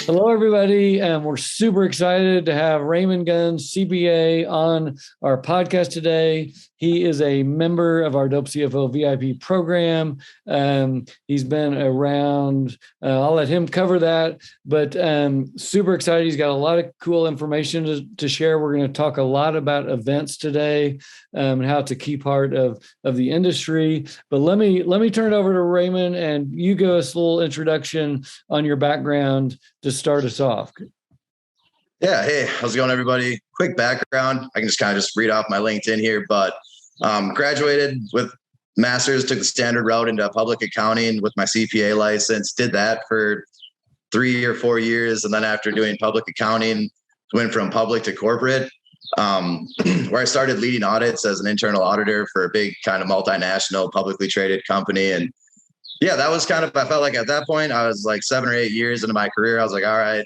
Hello, everybody. And we're super excited to have Raymond Guns, CPA, on our podcast today. He is a member of our Dope CFO VIP program. He's been around. I'll let him cover that, but super excited. He's got a lot of cool information to share. We're going to talk a lot about events today and how it's a key part of the industry. But let me turn it over to Raymond, and you give us a little introduction on your background to start us off. Yeah. Hey, how's it going, everybody? Quick background. I can just kind of read off my LinkedIn here, but graduated with master's, took the standard route into public accounting with my CPA license, did that for 3 or 4 years. And then after doing public accounting, went from public to corporate, where I started leading audits as an internal auditor for a big kind of multinational publicly traded company. And yeah, that was kind of, I felt like at that point, I was like 7 or 8 years into my career. I was like, all right,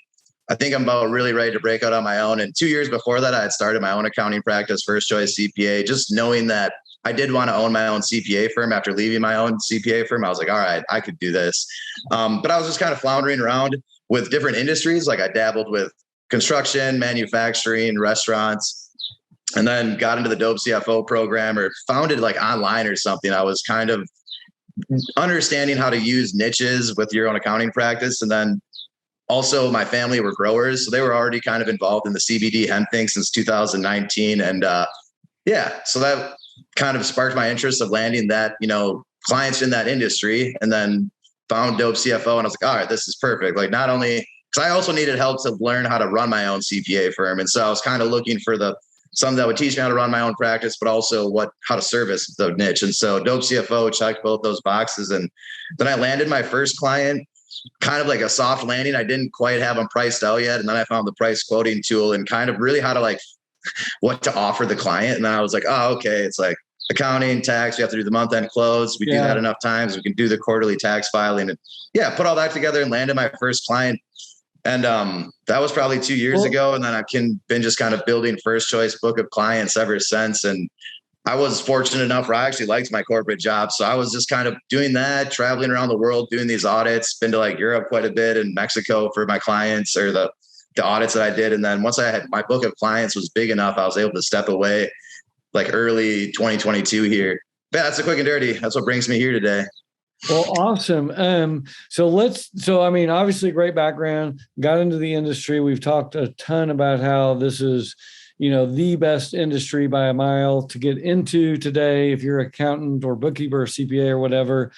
I think I'm about really ready to break out on my own. And 2 years before that, I had started my own accounting practice, First Choice CPA, just knowing that I did want to own my own CPA firm. After leaving my own CPA firm, I was like, all right, I could do this. But I was just kind of floundering around with different industries. Like I dabbled with construction, manufacturing, restaurants, and then got into the Dope CFO program, or found it like online or something. I was kind of understanding how to use niches with your own accounting practice. And then also my family were growers, so they were already kind of involved in the CBD hemp thing since 2019. And so that kind of sparked my interest of landing that, clients in that industry, and then found Dope CFO. And I was like, all right, this is perfect. Like not only, because I also needed help to learn how to run my own CPA firm. And so I was kind of looking for something that would teach me how to run my own practice, but also how to service the niche. And so Dope CFO checked both those boxes. And then I landed my first client, kind of like a soft landing. I didn't quite have them priced out yet. And then I found the price quoting tool and kind of really how to what to offer the client. And then I was like, oh, okay. It's like accounting, tax. We have to do the month end close. We do that enough times. We can do the quarterly tax filing, and put all that together and landed my first client. And that was probably 2 years ago. And then I've been just kind of building First Choice book of clients ever since. And I was fortunate enough where I actually liked my corporate job. So I was just kind of doing that, traveling around the world, doing these audits, been to Europe quite a bit, and Mexico for my clients, or the audits that I did. And then once I had my book of clients was big enough, I was able to step away early 2022 here. But that's a quick and dirty. That's what brings me here today. Well, awesome. Obviously great background, got into the industry. We've talked a ton about how this is, the best industry by a mile to get into today. If you're an accountant or bookkeeper or CPA or whatever,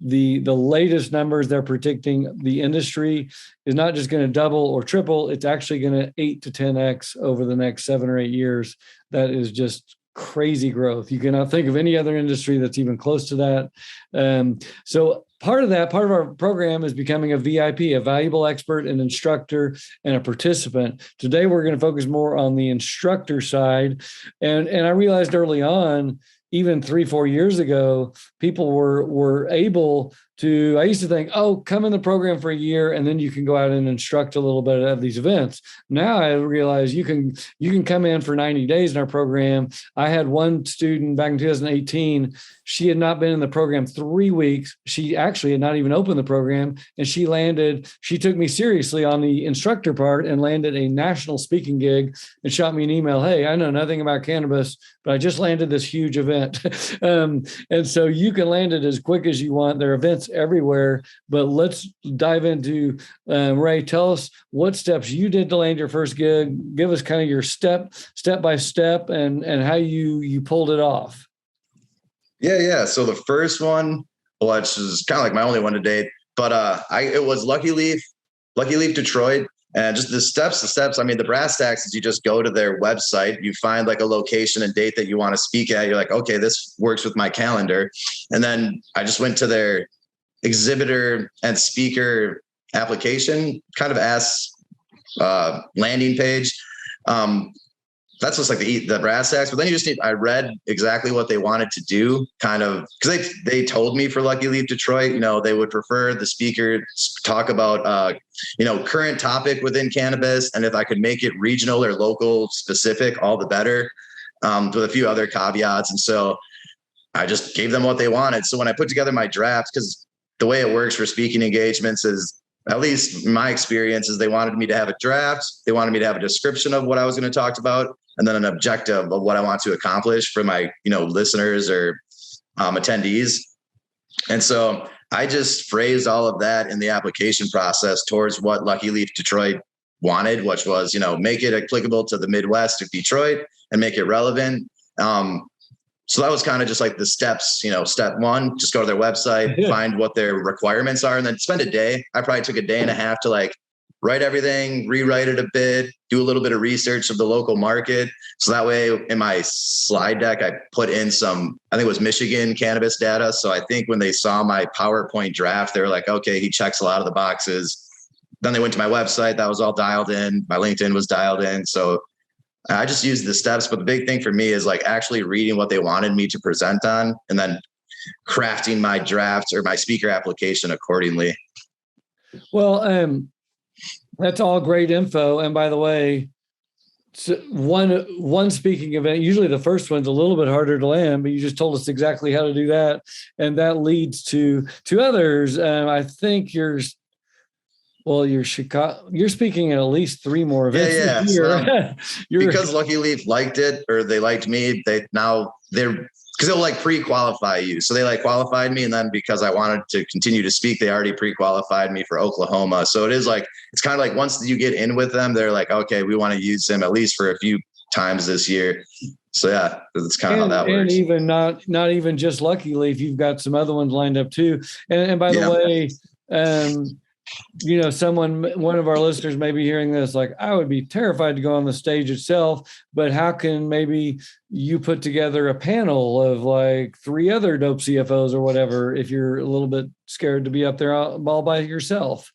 the latest numbers they're predicting, the industry is not just going to double or triple. It's actually going to 8 to 10x over the next 7 or 8 years. That is just crazy growth. You cannot think of any other industry that's even close to that. So part of our program is becoming a VIP, a valuable expert, an instructor, and a participant. Today, we're going to focus more on the instructor side. And I realized early on, even 3-4 years ago, people were able to, I used to think, come in the program for a year and then you can go out and instruct a little bit at these events. Now I realize you can come in for 90 days in our program. I had one student back in 2018. She had not been in the program 3 weeks. She actually had not even opened the program. And she took me seriously on the instructor part and landed a national speaking gig and shot me an email. Hey, I know nothing about cannabis, but I just landed this huge event. And so you can land it as quick as you want. There are events everywhere, but let's dive into, Ray, tell us what steps you did to land your first gig. Give us kind of your step by step and how you pulled it off. Yeah. So the first one, which is kind of like my only one to date, but it was Lucky Leaf Detroit. And just the steps. I mean, the brass tacks is you just go to their website, you find a location and date that you want to speak at. You're like, okay, this works with my calendar. And then I just went to their exhibitor and speaker application, kind of landing page. That's just the brass tacks. But then I read exactly what they wanted to do, kind of, because they told me for Lucky Leaf Detroit, they would prefer the speaker talk about, current topic within cannabis. And if I could make it regional or local specific, all the better, with a few other caveats. And so I just gave them what they wanted. So when I put together my draft, because the way it works for speaking engagements is at least my experience is they wanted me to have a draft. They wanted me to have a description of what I was going to talk about, and then an objective of what I want to accomplish for my, listeners or attendees. And so I just phrased all of that in the application process towards what Lucky Leaf Detroit wanted, which was, make it applicable to the Midwest of Detroit and make it relevant. So that was kind of just like the steps, step one, just go to their website, find what their requirements are, and then spend a day. I probably took a day and a half to like write everything, rewrite it a bit, do a little bit of research of the local market. So that way in my slide deck, I put in some, I think it was Michigan cannabis data. So I think when they saw my PowerPoint draft, they were like, okay, he checks a lot of the boxes. Then they went to my website, that was all dialed in. My LinkedIn was dialed in. So I just used the steps, but the big thing for me is like actually reading what they wanted me to present on and then crafting my draft or my speaker application accordingly. Well, that's all great info. And by the way, one speaking event, usually the first one's a little bit harder to land, but you just told us exactly how to do that. And that leads to others. I think you're speaking at least 3 more events. Yeah. Because Lucky Leaf liked it, or they liked me, because they'll like pre-qualify you. So they like qualified me. And then because I wanted to continue to speak, they already pre-qualified me for Oklahoma. So it is like, it's kind of like once you get in with them, they're like, okay, we want to use him at least for a few times this year. So yeah, that's kind of how that works. And even not even just Lucky Leaf, you've got some other ones lined up too. And by the way, one of our listeners may be hearing this, like, I would be terrified to go on the stage itself, but how can maybe you put together a panel of like 3 other dope CFOs or whatever, if you're a little bit scared to be up there all by yourself?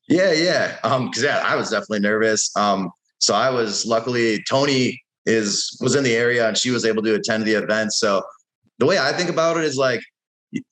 Yeah. Cause I was definitely nervous. So I was, luckily Tony was in the area and she was able to attend the event. So the way I think about it is like,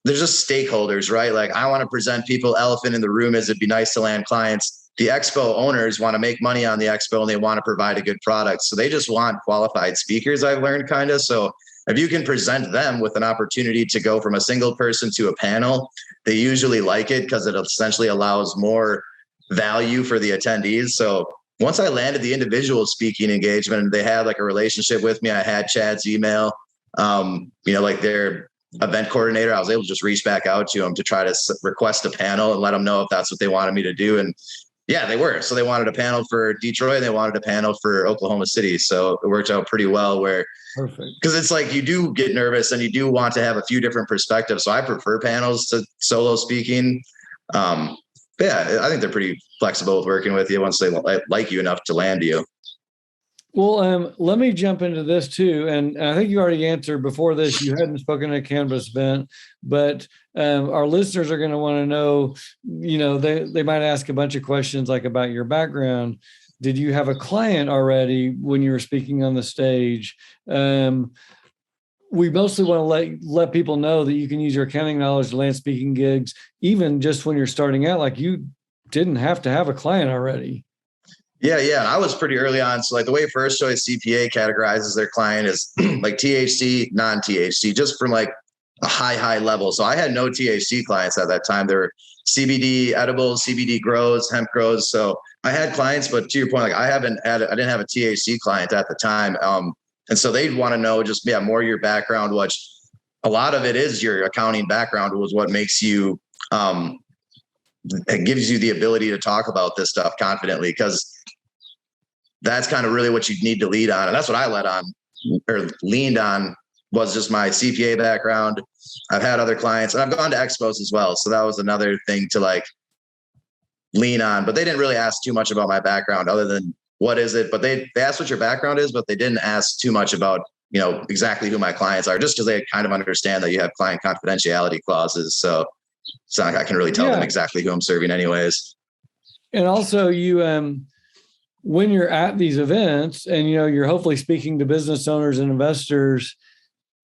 there's just stakeholders, right? Like I want to present people, elephant in the room is it'd be nice to land clients. The expo owners want to make money on the expo and they want to provide a good product. So they just want qualified speakers, I've learned kind of. So if you can present them with an opportunity to go from a single person to a panel, they usually like it because it essentially allows more value for the attendees. So once I landed the individual speaking engagement and they had like a relationship with me, I had Chad's email, like their event coordinator, I was able to just reach back out to them to try to request a panel and let them know if that's what they wanted me to do. And yeah, they were. So they wanted a panel for Detroit and they wanted a panel for Oklahoma City. So it worked out pretty well because it's like you do get nervous and you do want to have a few different perspectives. So I prefer panels to solo speaking. I think they're pretty flexible with working with you once they like you enough to land you. Well, let me jump into this too. And I think you already answered before this, you hadn't spoken at a Cannabis event, but our listeners are going to want to know, they might ask a bunch of questions like about your background. Did you have a client already when you were speaking on the stage? We mostly want to let people know that you can use your accounting knowledge to land speaking gigs, even just when you're starting out, like you didn't have to have a client already. Yeah. And I was pretty early on. So like the way First Choice CPA categorizes their client is like THC, non-THC, just from like a high level. So I had no THC clients at that time. There were CBD edibles, CBD grows, hemp grows. So I had clients, but to your point, like I didn't have a THC client at the time. And so they'd want to know just, more your background, which a lot of it is your accounting background was what makes you, it gives you the ability to talk about this stuff confidently, because that's kind of really what you need to lead on. And that's what I leaned on was just my CPA background. I've had other clients and I've gone to expos as well. So that was another thing to like lean on, but they didn't really ask too much about my background other than what is it, but they asked what your background is, but they didn't ask too much about, exactly who my clients are, just because they kind of understand that you have client confidentiality clauses. So it's not like I can really tell them exactly who I'm serving anyways. And also you, when you're at these events and, you're hopefully speaking to business owners and investors,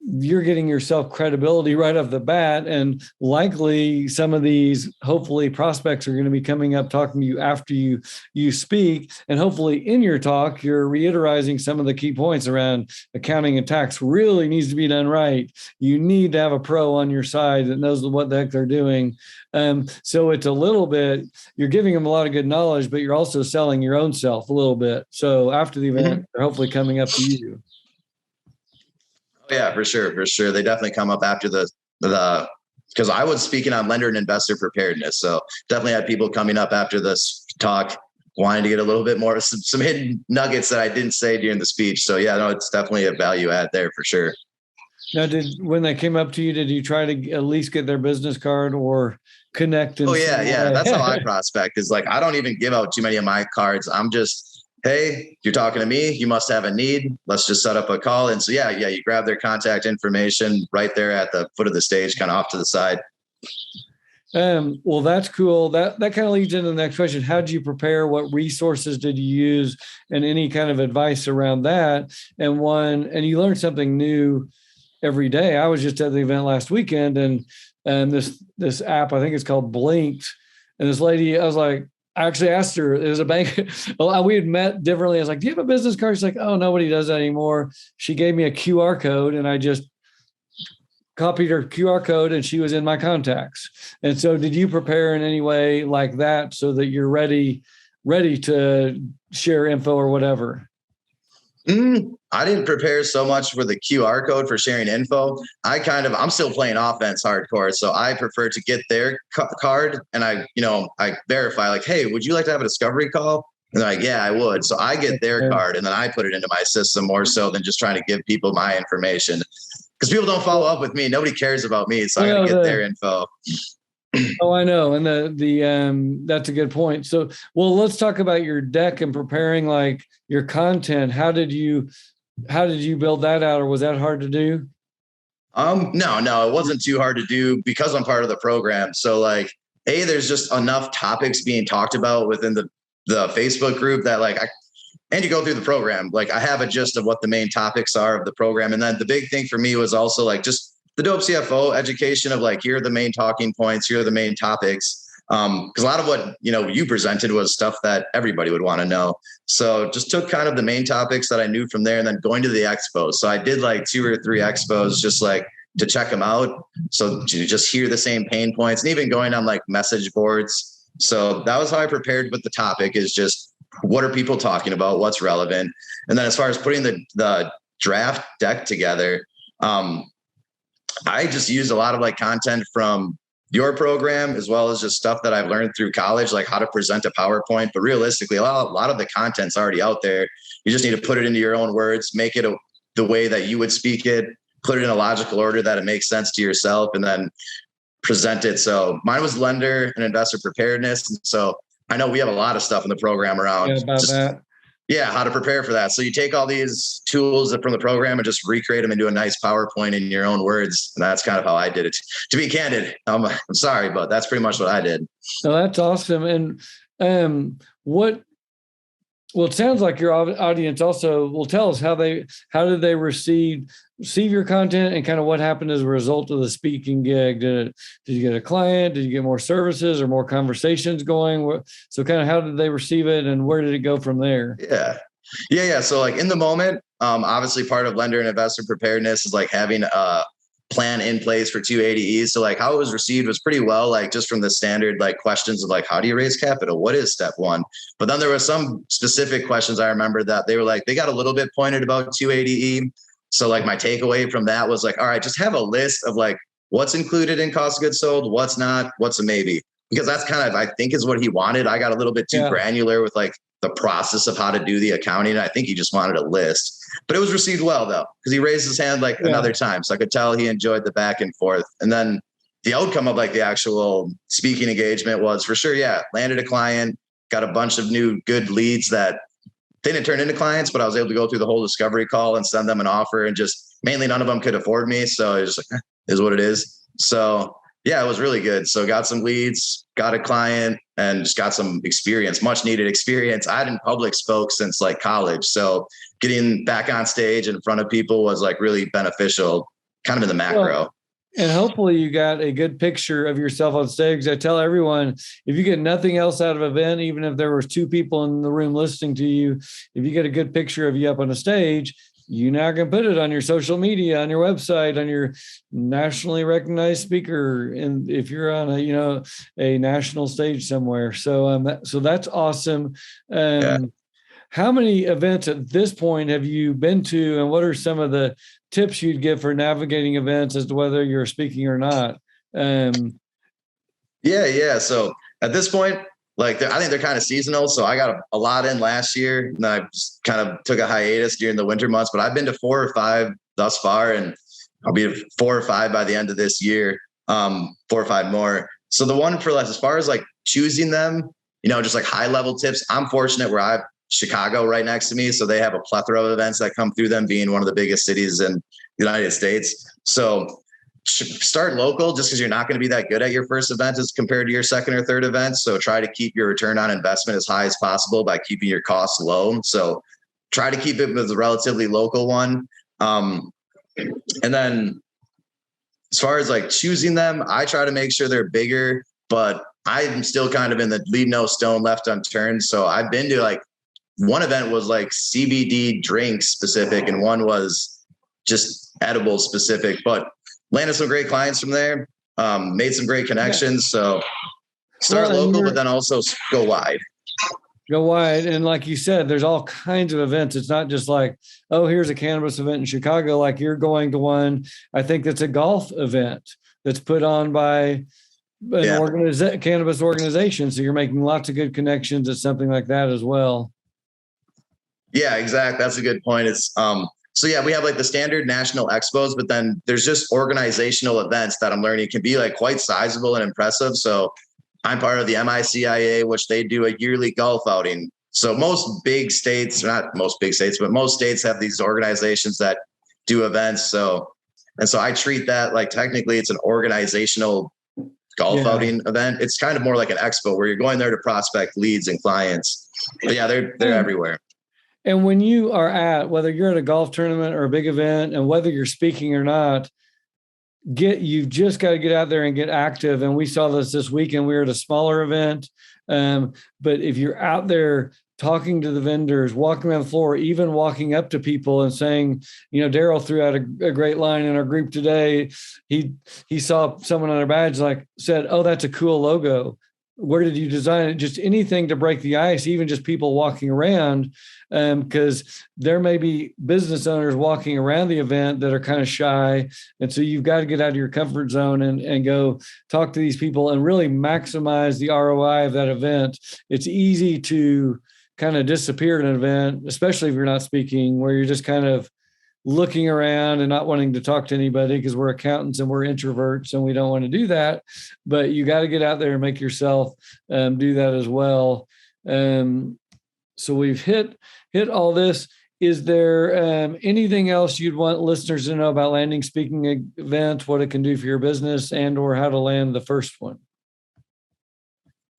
you're getting yourself credibility right off the bat. And likely some of these, hopefully, prospects are going to be coming up talking to you after you speak. And hopefully in your talk, you're reiterating some of the key points around accounting and tax really needs to be done right. You need to have a pro on your side that knows what the heck they're doing. So it's a little bit, you're giving them a lot of good knowledge, but you're also selling your own self a little bit. So after the event, they're hopefully coming up to you. Oh, yeah, for sure. For sure. They definitely come up after the, because I was speaking on lender and investor preparedness. So definitely had people coming up after this talk, wanting to get a little bit more, some hidden nuggets that I didn't say during the speech. So yeah, no, it's definitely a value add there for sure. Now, when they came up to you, did you try to at least get their business card or connect? Oh yeah. Yeah. That's how I prospect is like, I don't even give out too many of my cards. I'm just, hey, you're talking to me. You must have a need. Let's just set up a call. And so, yeah, you grab their contact information right there at the foot of the stage, kind of off to the side. Well, that's cool. That kind of leads into the next question. How did you prepare? What resources did you use, and any kind of advice around that? And you learned something new every day. I was just at the event last weekend, and this app, I think it's called Blinked, and this lady, I was like, I actually asked her, it was a bank. Well, we had met differently. I was like, do you have a business card? She's like, oh, nobody does that anymore. She gave me a QR code and I just copied her QR code and she was in my contacts. And so did you prepare in any way like that so that you're ready to share info or whatever? I didn't prepare so much for the QR code for sharing info. I'm still playing offense hardcore. So I prefer to get their card and I verify like, hey, would you like to have a discovery call? And they're like, yeah, I would. So I get their card and then I put it into my system more so than just trying to give people my information because people don't follow up with me. Nobody cares about me. So I got to get their info. Oh, I know. And that's a good point. So, well, let's talk about your deck and preparing like your content. How did you build that out, or was that hard to do? No, it wasn't too hard to do because I'm part of the program. So like, there's just enough topics being talked about within the Facebook group that like, and you go through the program, like I have a gist of what the main topics are of the program. And then the big thing for me was also like just the dope CFO education of like, here are the main talking points, here are the main topics. Because a lot of what, you presented was stuff that everybody would want to know. So just took kind of the main topics that I knew from there and then going to the expos. So I did like 2 or 3 expos just like to check them out. So to just hear the same pain points and even going on like message boards. So that was how I prepared with the topic is just what are people talking about? What's relevant? And then as far as putting the draft deck together, I just used a lot of like content from your program, as well as just stuff that I've learned through college, like how to present a PowerPoint. But realistically, a lot of the content's already out there. You just need to put it into your own words, make it the way that you would speak it, put it in a logical order that it makes sense to yourself, and then present it. So mine was lender and investor preparedness. And so I know we have a lot of stuff in the program around that. Yeah, how to prepare for that. So you take all these tools from the program and just recreate them into a nice PowerPoint in your own words. And that's kind of how I did it. To be candid, I'm sorry, but that's pretty much what I did. No, that's awesome. And well, it sounds like your audience also will tell us how did they receive your content and kind of what happened as a result of the speaking gig. Did you get a client? Did you get more services or more conversations going? So kind of how did they receive it and where did it go from there? Yeah. So like in the moment, obviously part of lender and investor preparedness is like having a plan in place for 280Es. So like how it was received was pretty well, like just from the standard like questions of like, how do you raise capital? What is step one? But then there were some specific questions I remember that they were like, they got a little bit pointed about 280E. So like my takeaway from that was like, all right, just have a list of like what's included in cost of goods sold, what's not, what's a maybe, because that's kind of, I think is what he wanted. I got a little bit too granular with like the process of how to do the accounting. I think he just wanted a list, but it was received well though, because he raised his hand like another time. So I could tell he enjoyed the back and forth. And then the outcome of like the actual speaking engagement was for sure. Yeah. Landed a client, got a bunch of new good leads that they didn't turn into clients, but I was able to go through the whole discovery call and send them an offer, and just mainly none of them could afford me. So it was like, is what it is. So yeah, it was really good. So got some leads, got a client, and just got some experience, much needed experience. I hadn't public spoke since like college. So getting back on stage in front of people was like really beneficial kind of in the macro. Well, and hopefully you got a good picture of yourself on stage. I tell everyone, if you get nothing else out of an event, even if there was 2 people in the room listening to you, if you get a good picture of you up on a stage, you now can put it on your social media, on your website, on your nationally recognized speaker, and if you're on a national stage somewhere. So so that's awesome. Yeah. How many events at this point have you been to, and what are some of the tips you'd give for navigating events as to whether you're speaking or not? Yeah. So at this point, like I think they're kind of seasonal. So I got a lot in last year, and I just kind of took a hiatus during the winter months. But I've been to 4 or 5 thus far, and I'll be at 4 or 5 by the end of this year. 4 or 5 more. So the one for less, as far as like choosing them, just like high level tips. I'm fortunate where I have Chicago right next to me, so they have a plethora of events that come through them, being one of the biggest cities in the United States. So start local, just because you're not going to be that good at your first event as compared to your second or third event. So try to keep your return on investment as high as possible by keeping your costs low. So try to keep it with a relatively local one. And then as far as like choosing them, I try to make sure they're bigger, but I'm still kind of in the leave no stone left unturned. So I've been to like, one event was like CBD drink specific, and one was just edible specific, but landed some great clients from there, made some great connections. So start local, but then also go wide. Go wide. And like you said, there's all kinds of events. It's not just like, oh, here's a cannabis event in Chicago. Like you're going to one, I think that's a golf event that's put on by an cannabis organization. So you're making lots of good connections at something like that as well. Yeah, exactly. That's a good point. It's so yeah, we have like the standard national expos, but then there's just organizational events that I'm learning can be like quite sizable and impressive. So I'm part of the MICIA, which they do a yearly golf outing. So most big states, not most big states, but most states have these organizations that do events. So I treat that like technically it's an organizational golf outing event. It's kind of more like an expo where you're going there to prospect leads and clients. But yeah, they're everywhere. And when you are whether you're at a golf tournament or a big event, and whether you're speaking or not, you've just got to get out there and get active. And we saw this weekend. We were at a smaller event. But if you're out there talking to the vendors, walking around the floor, even walking up to people and saying, Daryl threw out a great line in our group today. He saw someone on our badge, said, "Oh, that's a cool logo. Where did you design it?" Just anything to break the ice, even just people walking around, because there may be business owners walking around the event that are kind of shy. And so you've got to get out of your comfort zone and go talk to these people and really maximize the ROI of that event. It's easy to kind of disappear at an event, especially if you're not speaking, where you're just kind of looking around and not wanting to talk to anybody, because we're accountants and we're introverts and we don't want to do that. But you got to get out there and make yourself do that as well. So we've hit all this. Is there anything else you'd want listeners to know about landing speaking events, what it can do for your business, and or how to land the first one?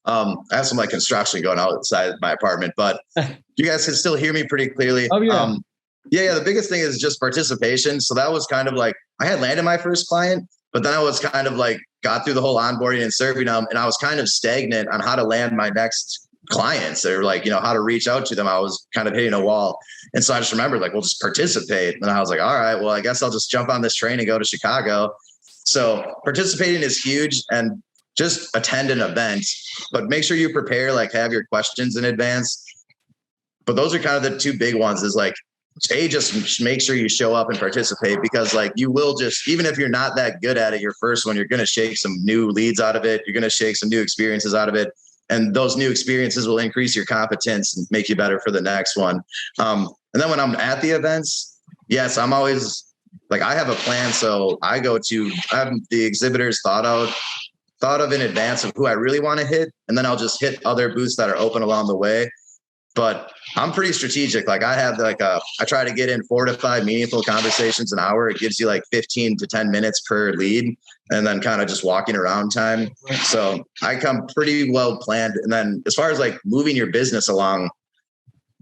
I have some construction going outside my apartment, but you guys can still hear me pretty clearly. Oh yeah. Yeah. The biggest thing is just participation. So that was kind of I had landed my first client, but then I was kind of got through the whole onboarding and serving them. And I was kind of stagnant on how to land my next clients. They're how to reach out to them. I was kind of hitting a wall. And so I just remembered we'll just participate. And I was all right, well, I guess I'll just jump on this train and go to Chicago. So participating is huge, and just attend an event, but make sure you prepare, have your questions in advance. But those are kind of the 2 big ones is just make sure you show up and participate, because you will just, even if you're not that good at it, your first one, you're going to shake some new leads out of it. You're going to shake some new experiences out of it. And those new experiences will increase your competence and make you better for the next one. And then when I'm at the events, yes, I'm always I have a plan. So I have the exhibitors thought of in advance of who I really want to hit. And then I'll just hit other booths that are open along the way. But I'm pretty strategic. I have I try to get in 4 to 5 meaningful conversations an hour. It gives you 15 to 10 minutes per lead, and then kind of just walking around time. So I come pretty well planned. And then as far as moving your business along,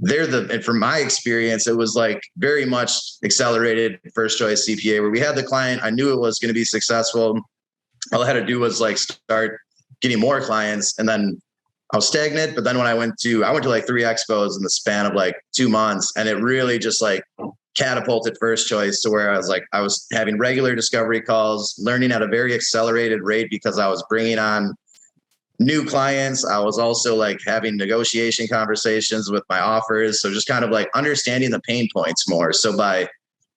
and from my experience, it was like very much accelerated first choice CPA, where we had the client. I knew it was going to be successful. All I had to do was like start getting more clients, and then I was stagnant. But then when I went to like 3 expos in the span of like 2 months, and it really just like catapulted first choice to where I was having regular discovery calls, learning at a very accelerated rate because I was bringing on new clients. I was also like having negotiation conversations with my offers. So just kind of like understanding the pain points more. So by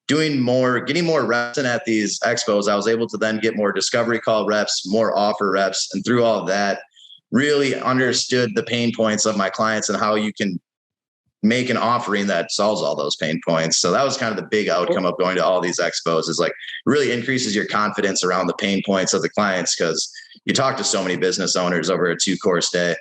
getting more reps in at these expos, I was able to then get more discovery call reps, more offer reps. And through all of that, really understood the pain points of my clients and how you can make an offering that solves all those pain points. So that was kind of the big outcome of going to all these expos, is like really increases your confidence around the pain points of the clients, because you talk to so many business owners over a 2-course day.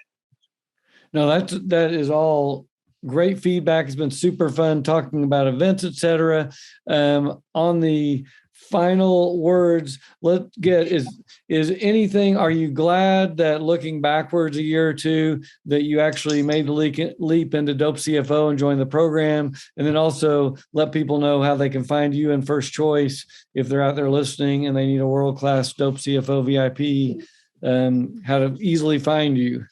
No, that is all great feedback. It's been super fun talking about events, etc. On the final words, is anything, are you glad that looking backwards a year or two that you actually made the leap into Dope CFO and joined the program? And then also let people know how they can find you in First Choice if they're out there listening and they need a world-class Dope CFO VIP, how to easily find you.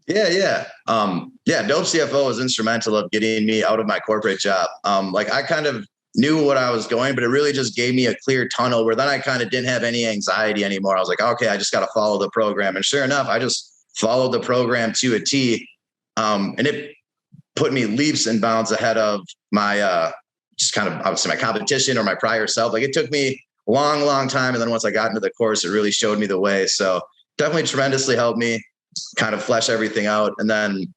Yeah. Dope CFO was instrumental of getting me out of my corporate job. I kind of knew what I was going, but it really just gave me a clear tunnel where then I kind of didn't have any anxiety anymore. I was like, okay, I just got to follow the program. And sure enough, I just followed the program to a T. And it put me leaps and bounds ahead of my, I would say my competition or my prior self. Like it took me a long, long time. And then once I got into the course, it really showed me the way. So definitely tremendously helped me kind of flesh everything out. And then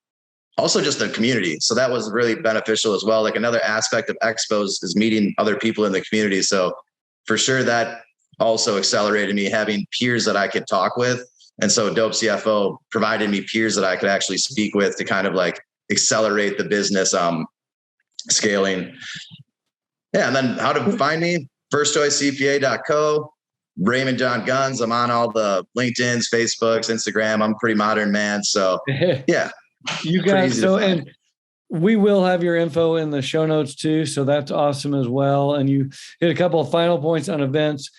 also just the community. So that was really beneficial as well. Like another aspect of expos is meeting other people in the community. So for sure that also accelerated me having peers that I could talk with. And so Dope CFO provided me peers that I could actually speak with to kind of like accelerate the business scaling. Yeah. And then how to find me, firstchoicecpa.co, Raymond Guns. I'm on all the LinkedIn's, Facebooks, Instagram. I'm a pretty modern man. So yeah. You guys, and we will have your info in the show notes too. So that's awesome as well. And you hit a couple of final points on events.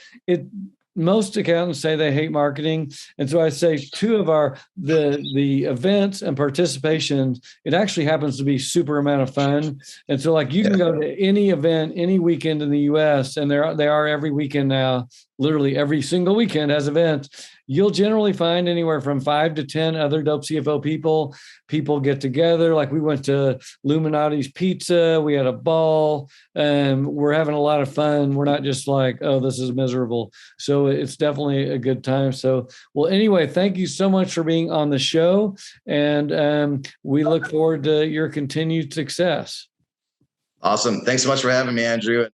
Most accountants say they hate marketing. And so I say 2 of the events and participation, it actually happens to be super amount of fun. And so like you can go to any event, any weekend in the US, and they are every weekend now, literally every single weekend has events. You'll generally find anywhere from 5 to 10 other Dope CFO people. People get together. Like we went to Illuminati's Pizza. We had a ball. We're having a lot of fun. We're not just like, oh, this is miserable. So it's definitely a good time. So, well, anyway, thank you so much for being on the show. And we look forward to your continued success. Awesome. Thanks so much for having me, Andrew.